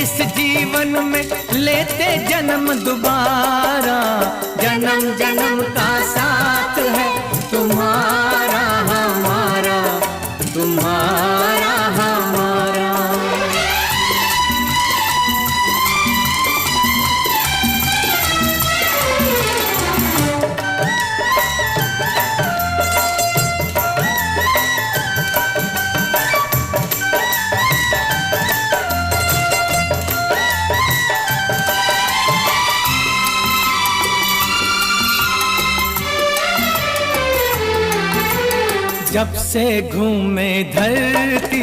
इस जीवन में लेते जन्म दोबारा। जन्म जन्म का साथ है तुम्हारा हमारा, तुम्हारा हमारा। जब से घूमे धरती